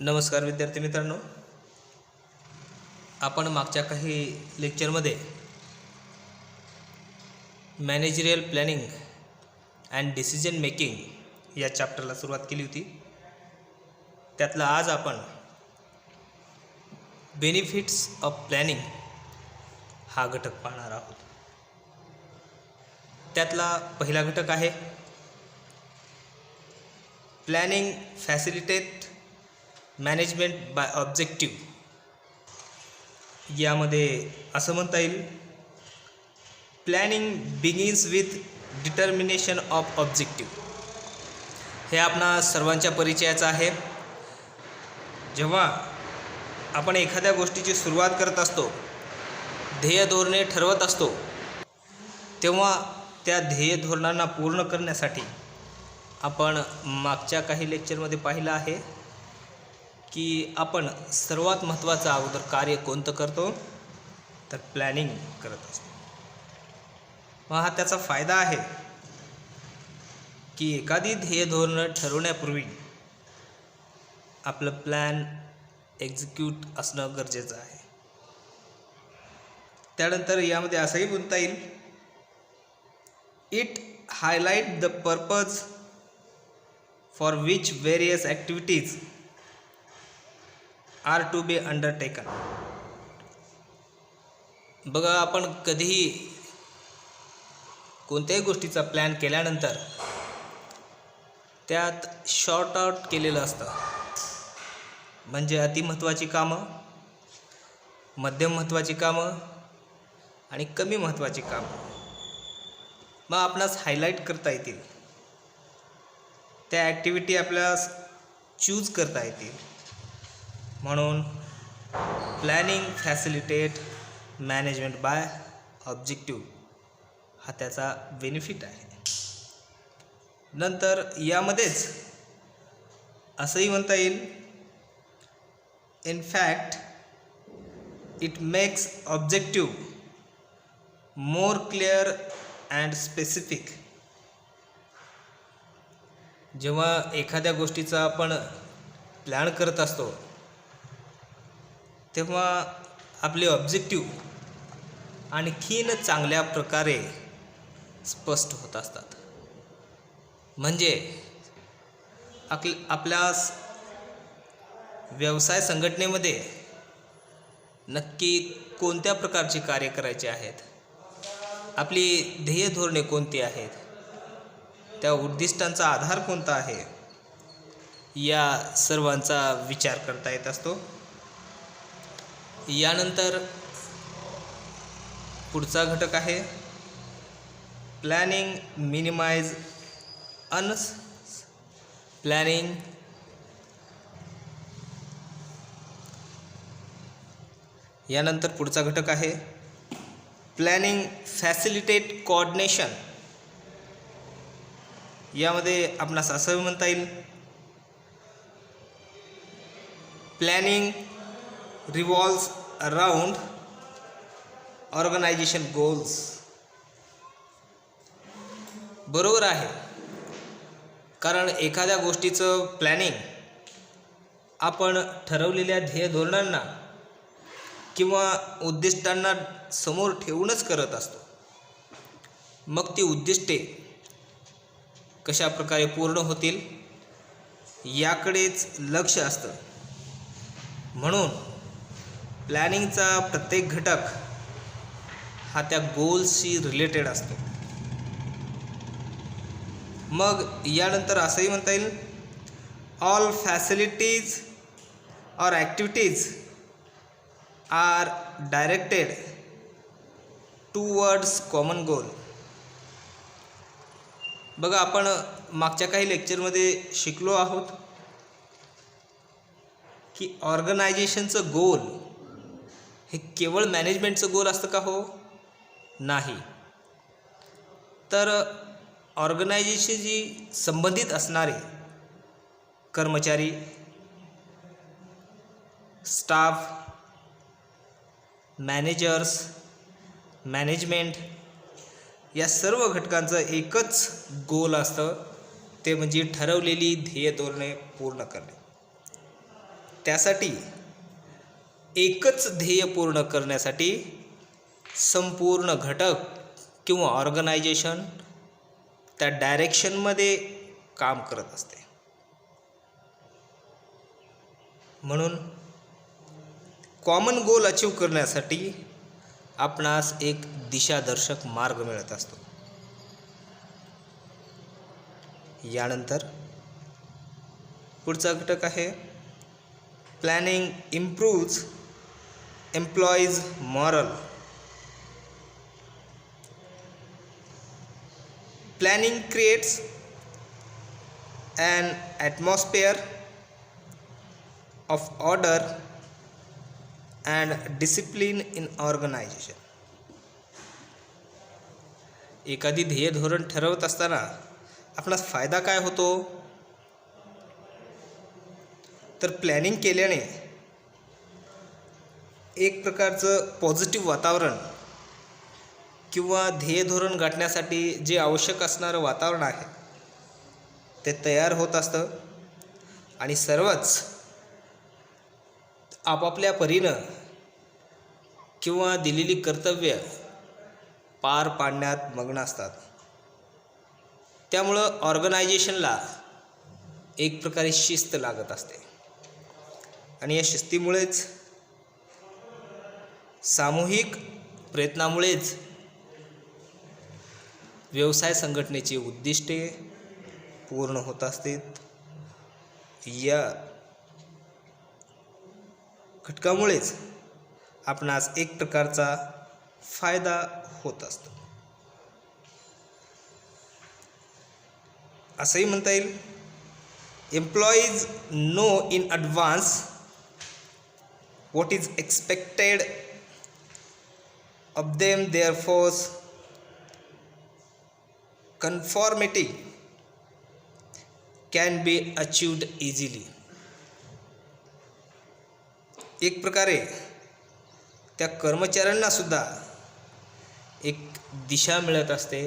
नमस्कार विद्यार्थी मित्रांनो, आपण मागच्या काही लेक्चरमध्ये managerial planning and decision making या चॅप्टरला सुरुवात केली होती. त्यातला आज आपण बेनिफिट्स ऑफ प्लॅनिंग हा घटक पाहणार आहोत. त्यातला पहिला घटक आहे planning facilitate management by objective. यामध्ये असं म्हणता येईल, planning begins with determination of objective. हे आपणा सर्वांच्या परिचयाचं आहे. जेव्हा आपण एखाद्या गोष्टीची सुरुवात करत असतो, ध्येय धोरणे ठरवत असतो, तेव्हा त्या ध्येय धोरणांना पूर्ण करण्यासाठी आपण मागच्या काही लेक्चरमध्ये पाहिलं आहे की आपण सर्वात महत्त्वाचं अगोदर कार्य कोणतं करतो, तर प्लॅनिंग करत असतो. मग हा त्याचा फायदा आहे की एखादी ध्येय धोरणं ठरवण्यापूर्वी आपलं प्लॅन एक्झिक्यूट असणं गरजेचं आहे. त्यानंतर यामध्ये असंही म्हणता येईल, it highlight the purpose for which various activities are to be undertaken. बघा, आपण कधीही कोणत्याही गोष्टीचा प्लॅन केल्यानंतर त्यात शॉर्ट आउट केलेलं असतं. म्हणजे अतिमहत्त्वाची कामं, मध्यम महत्त्वाची कामं आणि कमी महत्त्वाची कामं मग आपणास हायलाईट करता येतील. त्या ॲक्टिव्हिटी आपल्यास चूज करता येतील. म्हणून planning facilitate management by objective हा त्याचा बेनिफिट आहे. नंतर यामध्येच असंही म्हणता येईल, in fact it makes objective more clear and specific. जेव्हा एखाद्या गोष्टीचा आपण प्लॅन करत असतो, तेव्हा आपले ऑब्जेक्टिव्ह आणखीन चांगल्या प्रकारे स्पष्ट होत असतात. म्हणजे आपल्या व्यवसाय संघटनेमध्ये नक्की कोणत्या प्रकारचे कार्य करायचे आहेत, आपली ध्येय धोरणे कोणती आहेत, त्या उद्दिष्टांचा आधार कोणता आहे, या सर्वांचा विचार करता येत असतो. यानंतर पुढचा घटक आहे प्लॅनिंग मिनिमाइज प्लॅनिंग यानंतर पुढचा घटक आहे प्लॅनिंग फॅसिलिटेट कोऑर्डिनेशन. यामध्ये आपणास असं म्हणता येईल, planning revolves around organisation goals. बरोबर आहे, कारण एखाद्या गोष्टीचं प्लॅनिंग आपण ठरवलेल्या ध्येय धोरणांना किंवा उद्दिष्टांना समोर ठेवूनच करत असतो. मग ती उद्दिष्टे कशा प्रकारे पूर्ण होतील याकडेच लक्ष असतं. म्हणून प्लॅनिंगचा प्रत्येक घटक हा त्या गोल्सशी रिलेटेड असतो. मग यानंतर असंही म्हणता येईल, ऑल फॅसिलिटीज और activities are directed towards common goal. बघा, आपण मागच्या काही लेक्चरमध्ये शिकलो आहोत की ऑर्गनायझेशनचं गोल हे केवळ मॅनेजमेंटचं गोल असतं का? हो, नाही. तर ऑर्गनायझेशनशी संबंधित असणारे कर्मचारी, स्टाफ, मॅनेजर्स, मॅनेजमेंट या सर्व घटकांचं एकच गोल असतं, ते म्हणजे ठरवलेली ध्येय धोरणे पूर्ण करणे. त्यासाठी एकच ध्येय पूर्ण करण्यासाठी संपूर्ण घटक किंवा ऑर्गनायझेशन त्या डायरेक्शनमध्ये काम करत असते. म्हणून कॉमन गोल अचीव करण्यासाठी आपणास एक दिशादर्शक मार्ग मिळत असतो. यानंतर पुढचा घटक आहे planning improves employees moral. Planning creates an atmosphere of order and discipline in organization. एखादी ध्येय धोरण ठरवत असताना आपणास फायदा काय होतो, तर प्लॅनिंग केल्याने एक प्रकारचं पॉझिटिव्ह वातावरण किंवा ध्येय धोरण गाठण्यासाठी जे आवश्यक असणारं वातावरण आहे ते तयार होत असतं आणि सर्वच आपापल्या परीनं किंवा दिलेली कर्तव्य पार पाडण्यात मग्न असतात. त्यामुळं ऑर्गनायझेशनला एक प्रकारे शिस्त लागत असते आणि या शिस्तीमुळेच सामूहिक प्रयत्नामुळेच व्यवसाय संघटनेची उद्दिष्टे पूर्ण होत असतात. या घटकामुळेच आपणास एक प्रकारचा फायदा होत असतो. असंही म्हणता येईल employees no in advance what is expected of them, therefore conformity can be achieved easily. एक प्रकारे त्या कर्मचाऱ्यांना सुद्धा एक दिशा मिळत असते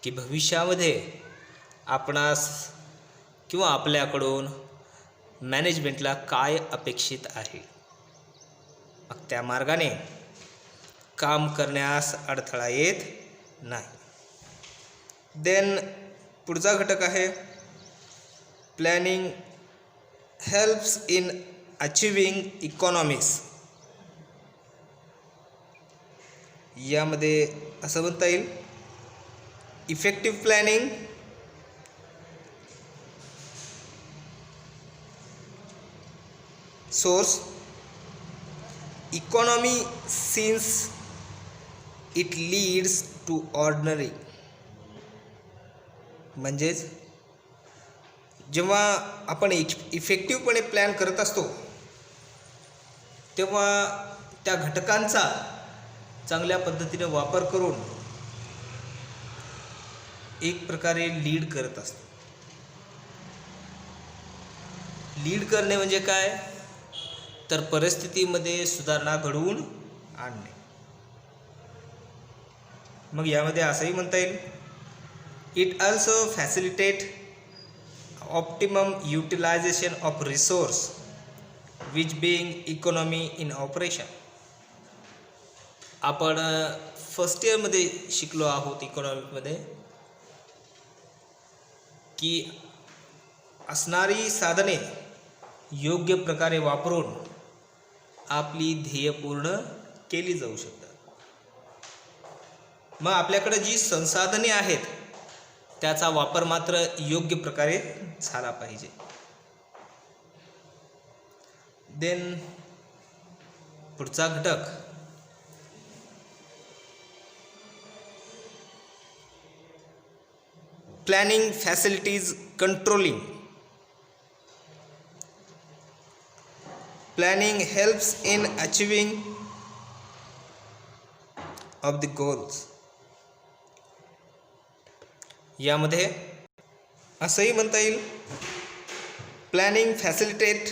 की भविष्यामध्ये आपणास किंवा आपल्याकडून मॅनेजमेंटला काय अपेक्षित आहे, मग त्या मार्गाने काम करण्यास अडथळा येत नाही. देन पुढचा घटक आहे planning helps in achieving economics. यामध्ये असं म्हणता येईल effective planning source economy since it leads to ordinary. म्हणजेच जेव्हा आपण इफेक्टिव्हपणे प्लॅन करत असतो तेव्हा त्या घटकांचा चांगल्या पद्धतीने वापर करून एक प्रकारे लीड करत असतो. लीड करणे म्हणजे काय, तर परिस्थितीमध्ये सुधारणा घडवून आणणे. मग यामध्ये असंही म्हणता येईल it also facilitate optimum utilisation of resource which being economy in operation. आपण फर्स्ट इयरमध्ये शिकलो आहोत इकॉनॉमीमध्ये की असणारी साधने योग्य प्रकारे वापरून आपली ध्येय पूर्ण केली जाऊ शकतात. मग आपल्याकडे जी संसाधने आहेत त्याचा वापर मात्र योग्य प्रकारे झाला पाहिजे. देन पुढचा घटक planning facilities controlling. Planning helps in achieving of the goals. यामध्ये असंही म्हणता येईल planning facilitate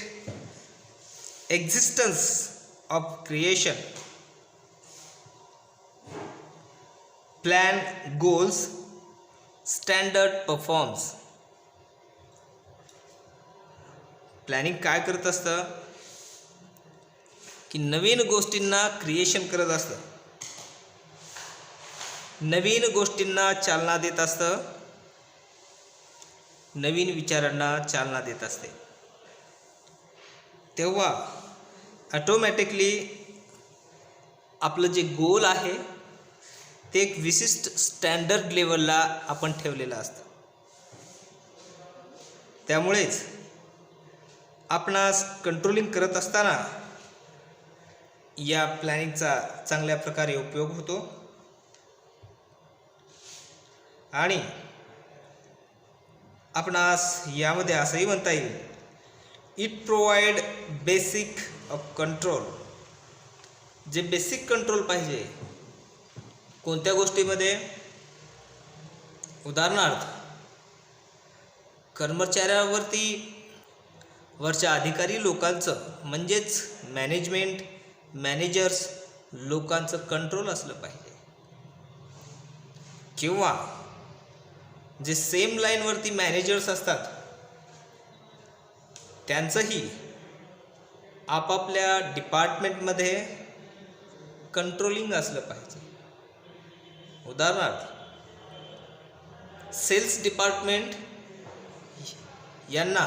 existence of creation, plan goals, standard performs. Planning काय करत असतं की नवीन गोष्टींना क्रिएशन करत असतं, नवीन गोष्टींना चालना देत असतं, नवीन विचारांना चालना देत असते. तेव्हा ॲटोमॅटिकली आपलं जे गोल आहे ते एक विशिष्ट स्टँडर्ड लेवलला आपण ठेवलेलं असतं. त्यामुळेच आपणास कंट्रोलिंग करत असताना या प्लॅनिंगचा चांगल्या प्रकारे उपयोग होतो. आणि आपणास यामध्ये असंही म्हणता येईल, it provide basic of control. जे बेसिक कंट्रोल पाहिजे कोणत्या गोष्टीमध्ये, उदाहरणार्थ कर्मचाऱ्यावरती वरच्या अधिकारी लोकांचं म्हणजेच मॅनेजर्स लोकांचं कंट्रोल असलं पाहिजे. किंवा जे सेम लाईनवरती मॅनेजर्स असतात त्यांचंही आपापल्या डिपार्टमेंटमध्ये कंट्रोलिंग असलं पाहिजे. उदाहरणार्थ सेल्स डिपार्टमेंट यांना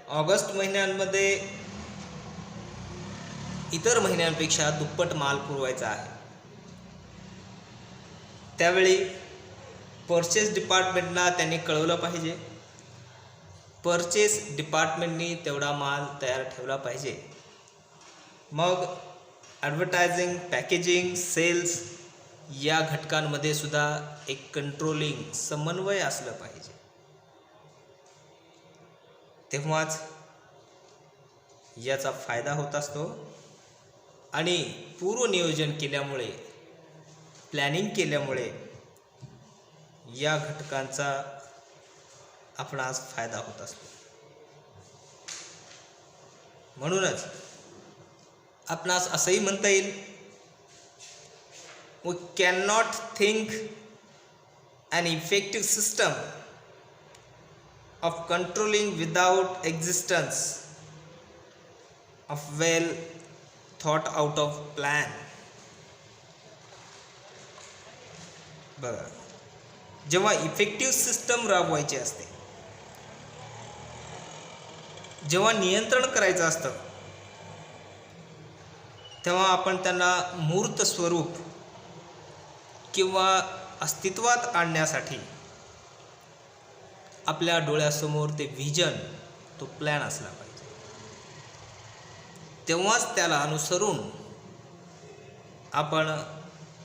ऑगस्ट महिन्यांमध्ये इतर महिन्यांपेक्षा दुप्पट माल पुरवायचा आहे. त्यावेळी परचेस डिपार्टमेंटला त्यांनी कळवलं पाहिजे. परचेस डिपार्टमेंटनी तेवढा माल तयार ठेवला पाहिजे. मग ॲडव्हर्टायझिंग, पॅकेजिंग, सेल्स या घटकांमध्ये सुद्धा एक कंट्रोलिंग समन्वय असलं पाहिजे. तेव्हाच याचा फायदा होत असतो. आणि पूर्वनियोजन केल्यामुळे, प्लॅनिंग केल्यामुळे या घटकांचा आपणास फायदा होत असतो. म्हणूनच आपणास असंही म्हणता येईल, we can not think an effective system of controlling without existence of well thought out of plan. बघा, जेव्हा इफेक्टिव्ह सिस्टम राबवायची असते, जेव्हा नियंत्रण करायचं असतं, तेव्हा आपण त्यांना मूर्त स्वरूप किंवा अस्तित्वात आणण्यासाठी आपल्या डोळ्यासमोर ते व्हिजन, तो प्लॅन असला पाहिजे. तेव्हाच त्याला अनुसरून आपण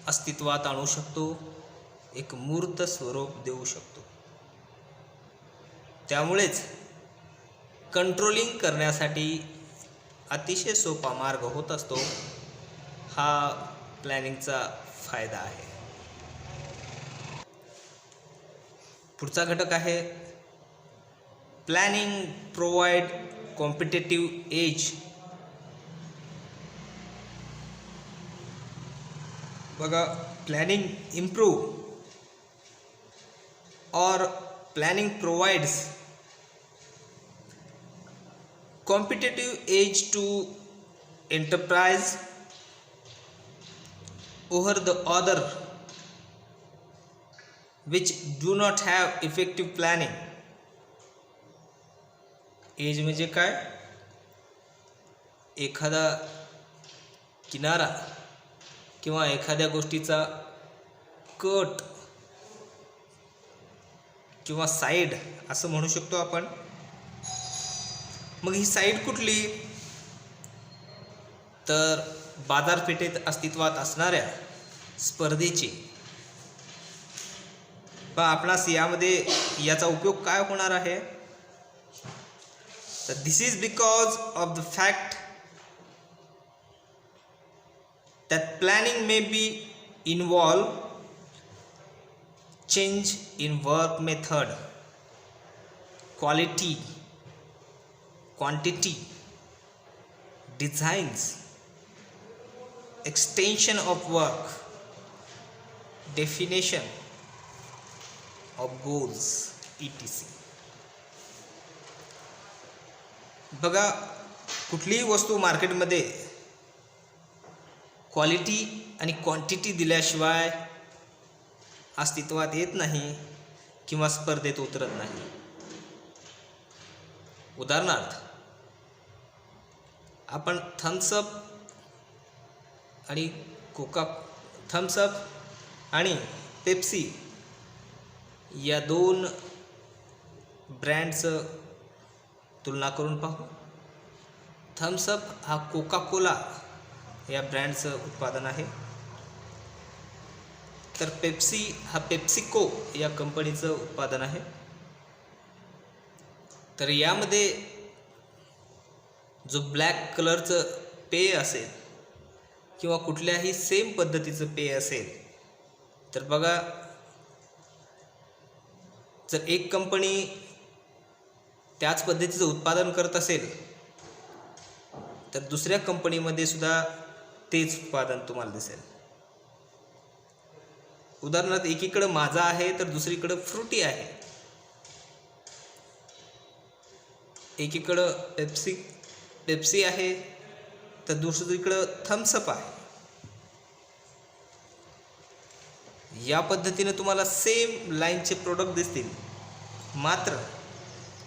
अस्तित्वात आणू शकतो, एक मूर्त स्वरूप देऊ शकतो. त्यामुळेच कंट्रोलिंग करण्यासाठी अतिशय सोपा मार्ग होत असतो हा प्लॅनिंगचा फायदा आहे. पुढचा घटक आहे प्लॅनिंग प्रोवाइड कॉम्पिटेटिव्ह एज. बघा, प्लॅनिंग इम्प्रूव्ह और planning provides competitive edge to enterprise over the other which do not have effective planning. Edge म्हणजे काय? एखादा किनारा किंवा एखाद्या गोष्टीचा कट किंवा साईड असं म्हणू शकतो आपण. मग ही साईड कुठली? तर बाजारपेठेत अस्तित्वात असणाऱ्या स्पर्धेची. पण आपणास यामध्ये याचा उपयोग काय होणार आहे? तर this is because of the fact that planning may be involve change in work method, quality, quantity, designs, extension of work, definition of goals, etc. बघा, कुठलीही वस्तू मार्केटमध्ये क्वालिटी आणि क्वांटिटी दिल्याशिवाय अस्तित्वात येत नाही किंवा स्पर्धेत उतरत नाही. उदाहरणार्थ, आपण थम्सअप आणि पेप्सी या दोन ब्रँडचं तुलना करून पाहू. थम्सअप हा कोका कोला या ब्रँडचं उत्पादन आहे, तर पेप्सी हा पेप्सिको या कंपनीचं उत्पादन आहे. तर यामध्ये जो ब्लॅक कलरचं पेय असेल किंवा कुठल्याही सेम पद्धतीचं पेय असेल, तर बघा, जर एक कंपनी त्याच पद्धतीचं उत्पादन करत असेल तर दुसऱ्या कंपनीमध्ये सुद्धा तेच उत्पादन तुम्हाला दिसेल. उदाहरणार्थ, एकीकडं माझा आहे तर दुसरीकडं फ्रुटी आहे, एकीकडं पेप्सी आहे तर दुसरीकडं थम्सअप आहे. या पद्धतीने तुम्हाला सेम लाईनचे प्रोडक्ट दिसतील, मात्र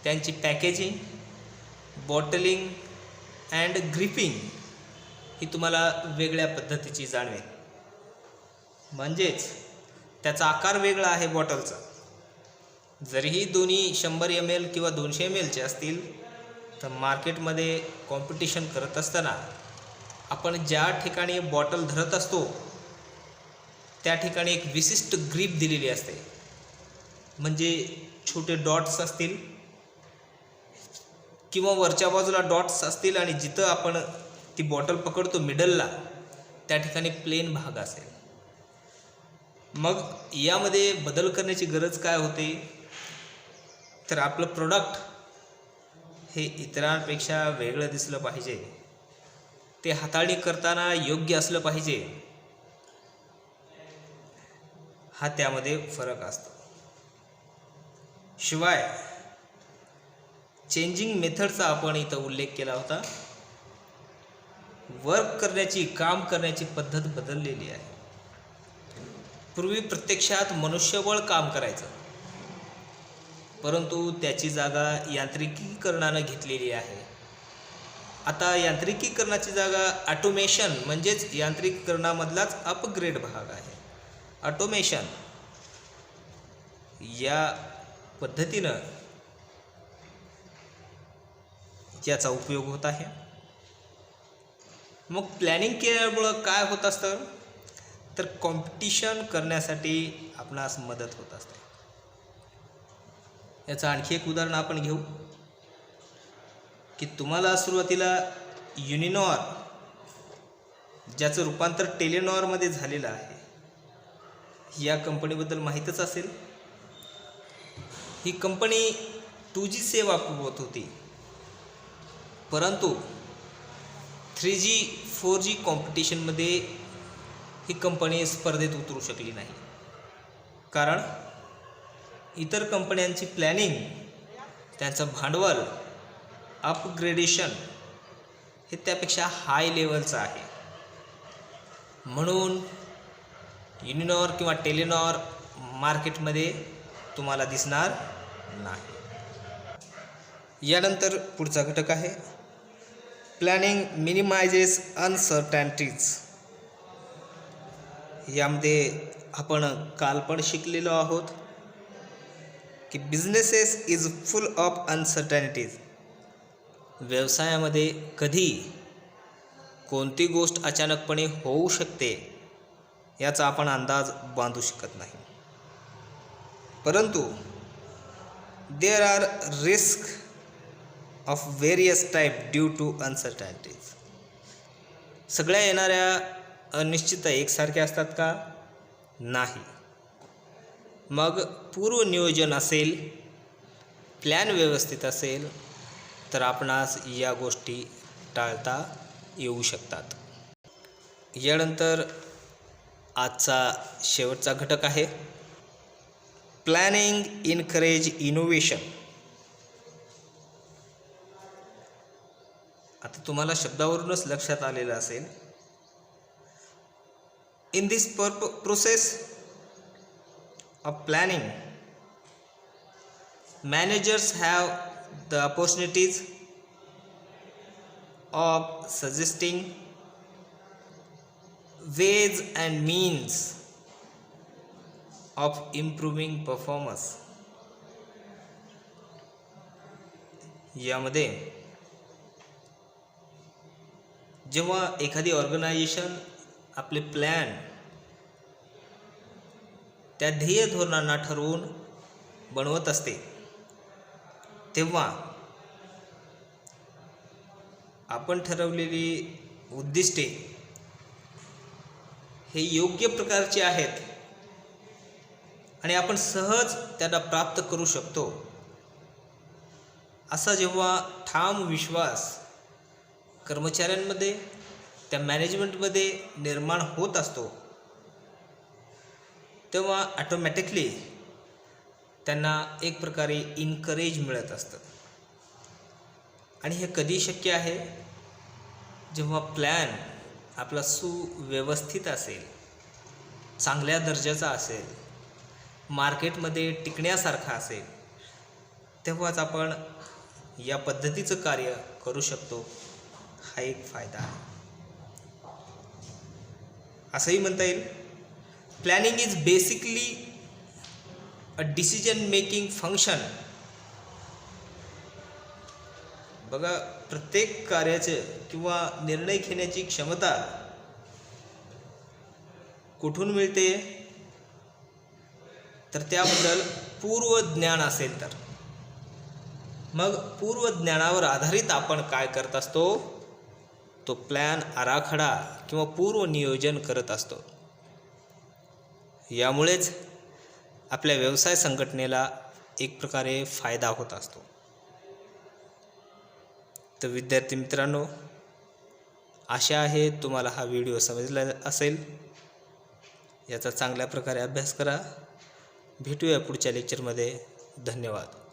त्यांची पॅकेजिंग, बॉटलिंग अँड ग्रिपिंग ही तुम्हाला वेगळ्या पद्धतीची जाणवेल. म्हणजेच त्याचा आकार वेगळा आहे बॉटलचा. जरीही दोन्ही 100 ml किंवा 200 ml चे असतील, तर मार्केटमध्ये कॉम्पिटिशन करत असताना आपण ज्या ठिकाणी बॉटल धरत असतो त्या ठिकाणी एक विशिष्ट ग्रीप दिलेली असते. म्हणजे छोटे डॉट्स असतील किंवा वरच्या बाजूला डॉट्स असतील आणि जिथं आपण ती बॉटल पकडतो मिडलला, त्या ठिकाणी प्लेन भाग असेल. मग यामध्ये बदल करण्याची गरज काय होते, तर आपलं प्रोडक्ट हे इतरांपेक्षा वेगळं दिसलं पाहिजे, ते हाताळणी करताना योग्य असलं पाहिजे, हा त्यामध्ये फरक असतो. शिवाय चेंजिंग मेथडचा आपण इथं उल्लेख केला होता. काम करण्याची पद्धत बदललेली आहे. पूर्वी प्रत्यक्षात मनुष्यबळ काम करायचं, परंतु त्याची जागा यांत्रिकीकरणानं घेतलेली आहे. आता यांत्रिकीकरणाची जागा ऑटोमेशन म्हणजेच यांत्रिकीकरणामधलाच अपग्रेड भाग आहे. ऑटोमेशन या पद्धतीनं याचा उपयोग होत आहे. मग प्लॅनिंग केल्यामुळं काय होत असतं, तर कॉम्पिटिशन करण्यासाठी आपणास मदत होत असते. याचं आणखी एक उदाहरण आपण घेऊ की तुम्हाला सुरुवातीला युनिनॉर, ज्याचं रूपांतर टेलेनॉरमध्ये झालेलं आहे, या कंपनीबद्दल माहीतच असेल. ही कंपनी 2G सेवा पुरवत होती, परंतु 3G 4G कॉम्पिटिशनमध्ये ही कंपनी स्पर्धेत उतरू शकली नाही. कारण इतर कंपन्यांची प्लॅनिंग, त्यांचं भांडवल, अपग्रेडेशन हे त्यापेक्षा हाय लेवलचं आहे. म्हणून युनिनॉर किंवा टेलेनॉर मार्केटमध्ये तुम्हाला दिसणार नाही. यानंतर पुढचा घटक आहे प्लॅनिंग मिनिमायझेस अनसर्टॅनिटीज. यामध्ये आपण काल पण शिकलेलो आहोत की बिझनेसेस इज फुल ऑफ अनसर्टॅनिटीज. व्यवसायामध्ये कधी कोणती गोष्ट अचानकपणे होऊ शकते याचा आपण अंदाज बांधू शकत नाही. परंतु there are risk of various type due to uncertainties. सगळ्या येणाऱ्या अनिश्चितता एकसारख्या असतात का? नाही. मग पूर्व नियोजन असेल, प्लॅन व्यवस्थित असेल, तर आपणास या गोष्टी टाळता येऊ शकतात. यानंतर आजचा शेवटचा घटक आहे प्लॅनिंग इनकरेज इनोव्हेशन. आता तुम्हाला शब्दावरूनच लक्षात आलेलं असेल. In this process of planning, managers have the opportunities of suggesting ways and means of improving performance. यामध्ये जेव्हा एखादी ऑर्गनायझेशन आपले प्लॅन त्या ध्येय धोरणांना ठरवून बनवत असते, तेव्हा आपण ठरवलेली उद्दिष्टे हे योग्य प्रकारचे आहेत आणि आपण सहज त्यांना प्राप्त करू शकतो, असा जेव्हा ठाम विश्वास कर्मचाऱ्यांमध्ये, त्या मॅनेजमेंटमध्ये निर्माण होत असतो, तेव्हा ऑटोमॅटिकली त्यांना एक प्रकारे इन्करेज मिळत असतं. आणि हे कधी शक्य आहे? जेव्हा प्लॅन आपला सुव्यवस्थित असेल, चांगल्या दर्जाचा असेल, मार्केटमध्ये टिकण्यासारखा असेल, तेव्हाच आपण या पद्धतीचं कार्य करू शकतो. हा एक फायदा आहे. असंही म्हणता येईल, planning is basically a decision making function. बघा, प्रत्येक कार्याचं किंवा निर्णय घेण्याची क्षमता कुठून मिळते? तर त्याबद्दल पूर्व ज्ञान असेल तर. मग पूर्व ज्ञानावर आधारित आपण काय करत असतो? तो प्लॅन, आराखडा किंवा पूर्व नियोजन करत असतो. यामुळेच आपल्या व्यवसाय संघटनेला एक प्रकारे फायदा होत असतो. तर विद्यार्थी मित्रांनो, आशा आहे तुम्हाला हा व्हिडिओ समजला असेल. याचा चांगल्या प्रकारे अभ्यास करा. भेटूया पुढच्या लेक्चरमध्ये. धन्यवाद.